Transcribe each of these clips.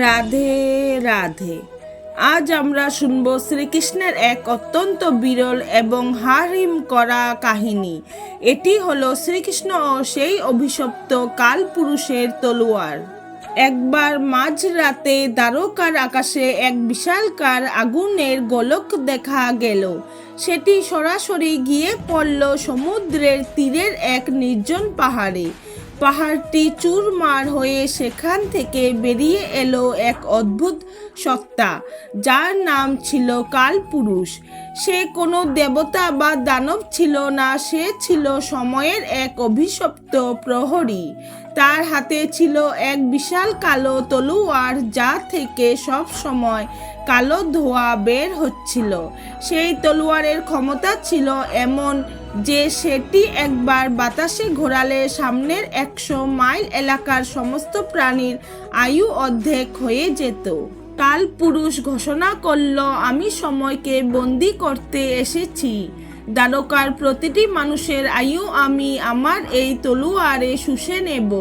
রাধে রাধে। আজ আমরা শুনব শ্রীকৃষ্ণের এক অত্যন্ত বিরল এবং হাড়হিম করা কাহিনী। এটি হলো শ্রীকৃষ্ণ ও সেই অভিশপ্ত কালপুরুষের তলোয়ার। একবার মাঝরাতে দ্বারকার আকাশে এক বিশালকার আগুনের গোলক দেখা গেল। সেটি সরাসরি গিয়ে পড়ল সমুদ্রের তীরের এক নির্জন পাহাড়ে। পাহাড়টি চুরমার হয়ে সেখান থেকে বেরিয়ে এলো এক অদ্ভুত সত্তা, যার নাম ছিল কালপুরুষ। সে কোনো দেবতা বা দানব ছিল না, সে ছিল সময়ের এক অভিশপ্ত প্রহরী। তার হাতে ছিল এক বিশাল কালো তলোয়ার, যা থেকে সব সময় কালো ধোঁয়া বের হচ্ছিল। সেই তলোয়ারের ক্ষমতা ছিল এমন যে সেটি একবার বাতাসে ঘোরালে সামনের 100 মাইল এলাকার সমস্ত প্রাণীর আয়ু অর্ধেক হয়ে যেত। কালপুরুষ ঘোষণা করল, আমি সময়কে বন্দি করতে এসেছি। দ্বারকার প্রতিটি মানুষের আয়ু আমি আমার এই তলোয়ারে শুষে নেব।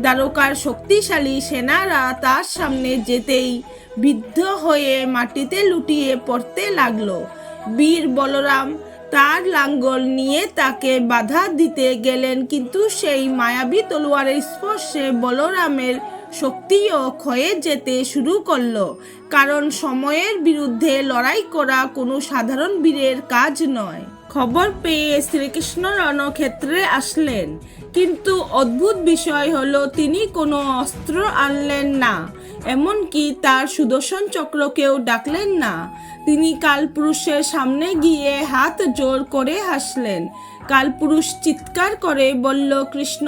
দ্বারকার শক্তিশালী সেনারা তার সামনে যেতেই বিদ্ধ হয়ে মাটিতে লুটিয়ে পড়তে লাগলো। বীর বলরাম তার লাঙ্গল নিয়ে তাকে বাধা দিতে গেলেন, কিন্তু সেই মায়াবী তলোয়ারের স্পর্শে বলরামের শক্তিও ক্ষয়ে যেতে শুরু করলো। কারণ সময়ের বিরুদ্ধে লড়াই করা কোনো সাধারণ বীরের কাজ নয়। খবর পেয়ে শ্রীকৃষ্ণ রণক্ষেত্রে আসলেন, কিন্তু অদ্ভুত বিষয় হলো তিনি কোনো অস্ত্র আনলেন না, এমনকি তার সুদর্শন চক্রকেও ডাকলেন না। তিনি কালপুরুষের সামনে গিয়ে হাত জোর করে হাসলেন। কালপুরুষ চিৎকার করে বলল, কৃষ্ণ,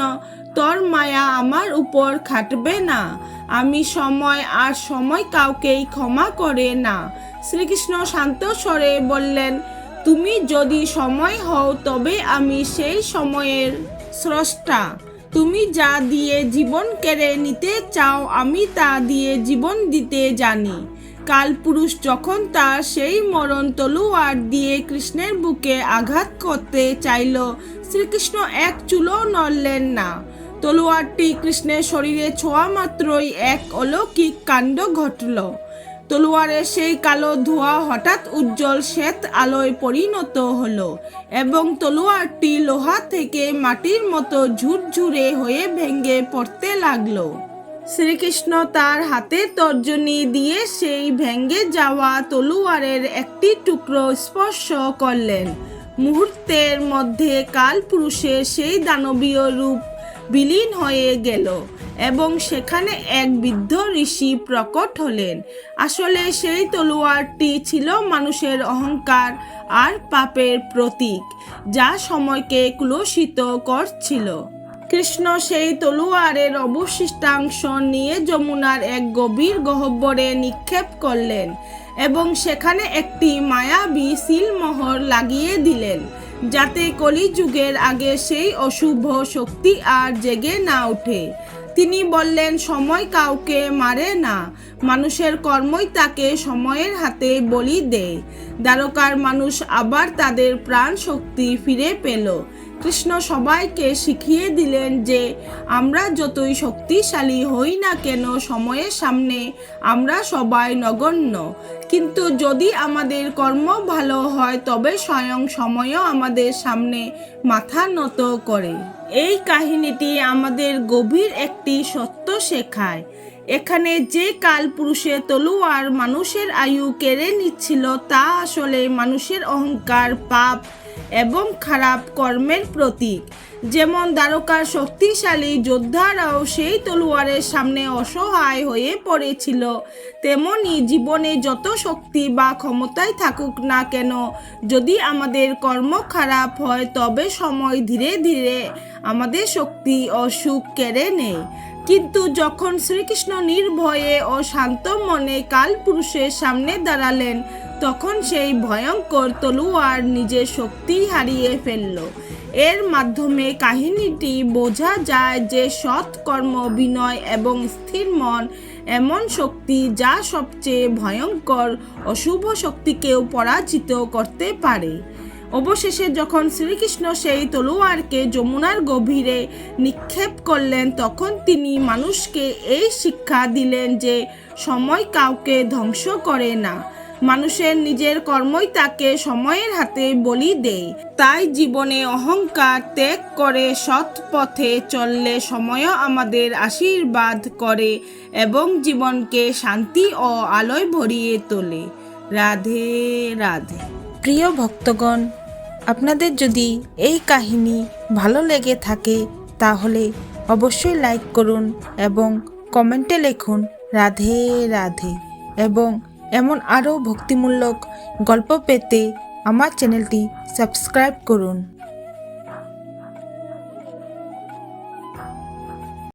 তোর মায়া আমার উপর খাটবে না। আমি সময় আর সময় কাউকেই ক্ষমা করে না। শ্রীকৃষ্ণ শান্ত স্বরে বললেন, তুমি যদি সময় হও তবে আমি সেই সময়ের স্রষ্টা। তুমি যা দিয়ে জীবন কেড়ে নিতে চাও আমি তা দিয়ে জীবন দিতে জানি। কালপুরুষ যখন তার সেই মরণ তলোয়ার দিয়ে কৃষ্ণের বুকে আঘাত করতে চাইল, শ্রীকৃষ্ণ এক চুলও নড়লেন না। তলোয়ারটি কৃষ্ণের শরীরে ছোঁয়া মাত্রই এক অলৌকিক কাণ্ড ঘটল। তলোয়ারের সেই কালো ধোঁয়া হঠাৎ উজ্জ্বল শ্বেত আলোয় পরিণত হলো এবং তলোয়ারটি লোহা থেকে মাটির মতো ঝুরঝুরে হয়ে ভেঙে পড়তে লাগলো। শ্রীকৃষ্ণ তার হাতের তর্জনী দিয়ে সেই ভেঙে যাওয়া তলোয়ারের একটি টুকরো স্পর্শ করলেন। মুহূর্তের মধ্যে কালপুরুষের সেই দানবীয় রূপ বিলীন হয়ে গেল এবং সেখানে এক বৃদ্ধ ঋষি প্রকট হলেন। আসলে সেই তলোয়ারটি ছিল মানুষের অহংকার আর পাপের প্রতীক, যা সময়কে কলুষিত করছিল। কৃষ্ণ সেই তলোয়ারের অবশিষ্টাংশ নিয়ে যমুনার এক গভীর গহ্বরে নিক্ষেপ করলেন এবং সেখানে একটি মায়াবী সিলমোহর লাগিয়ে দিলেন, যাতে কলিযুগের আগে সেই অশুভ শক্তি আর জেগে না ওঠে। তিনি বললেন, সময় কাউকে মারে না, মানুষের কর্মই তাকে সময়ের হাতে বলি দেয়। দ্বারকার মানুষ আবার তাদের প্রাণ শক্তি ফিরে পেল। কৃষ্ণ সবাইকে শিখিয়ে দিলেন যে আমরা যতই শক্তিশালী হই না কেন, সময়ের সামনে আমরা সবাই নগণ্য। কিন্তু যদি আমাদের কর্ম ভালো হয় তবে স্বয়ং সময়ও আমাদের সামনে মাথা নত করে। এই কাহিনীটি আমাদের গভীর একটি সত্য শেখায়। এখানে যে কালপুরুষের তলোয়ার মানুষের আয়ু কেড়ে নিচ্ছিল তা আসলে মানুষের অহংকার, পাপ এবং খারাপ কর্মের প্রতীক। যেমন দ্বারকার শক্তিশালী যোদ্ধারাও সেই তলোয়ারের সামনে অসহায় হয়ে পড়েছিল, তেমনি জীবনে যত শক্তি বা ক্ষমতাই থাকুক না কেন, যদি আমাদের কর্ম খারাপ হয় তবে সময় ধীরে ধীরে আমাদের শক্তি ও সুখ কেড়ে নেয়। কিন্তু যখন শ্রীকৃষ্ণ নির্ভয়ে ও শান্ত মনে কালপুরুষের সামনে দাঁড়ালেন, তখন সেই ভয়ঙ্কর তলোয়ার নিজের শক্তি হারিয়ে ফেলল। এর মাধ্যমে কাহিনীটি বোঝা যায় যে সৎ কর্ম, বিনয় এবং স্থির মন এমন শক্তি যা সবচেয়ে ভয়ঙ্কর অশুভ শক্তিকেও পরাজিত করতে পারে। অবশেষে যখন শ্রীকৃষ্ণ সেই তলোয়ারকে যমুনার গভীরে নিক্ষেপ করলেন, তখন তিনি মানুষকে এই শিক্ষা দিলেন যে সময় কাউকে ধ্বংস করে না, মানুষের নিজের কর্মই তাকে সময়ের হাতে বলি দেয়। তাই জীবনে অহংকার ত্যাগ করে সৎ পথে চললে সময়ও আমাদের আশীর্বাদ করে এবং জীবনকে শান্তি ও আলোয় ভরিয়ে তোলে। রাধে রাধে। প্রিয় ভক্তগণ, আপনাদের যদি এই কাহিনী ভালো লেগে থাকে তাহলে অবশ্যই লাইক করুন এবং কমেন্টে লিখুন রাধে রাধে। এবং এমন আরও ভক্তিমূলক গল্প পেতে আমার চ্যানেলটি সাবস্ক্রাইব করুন।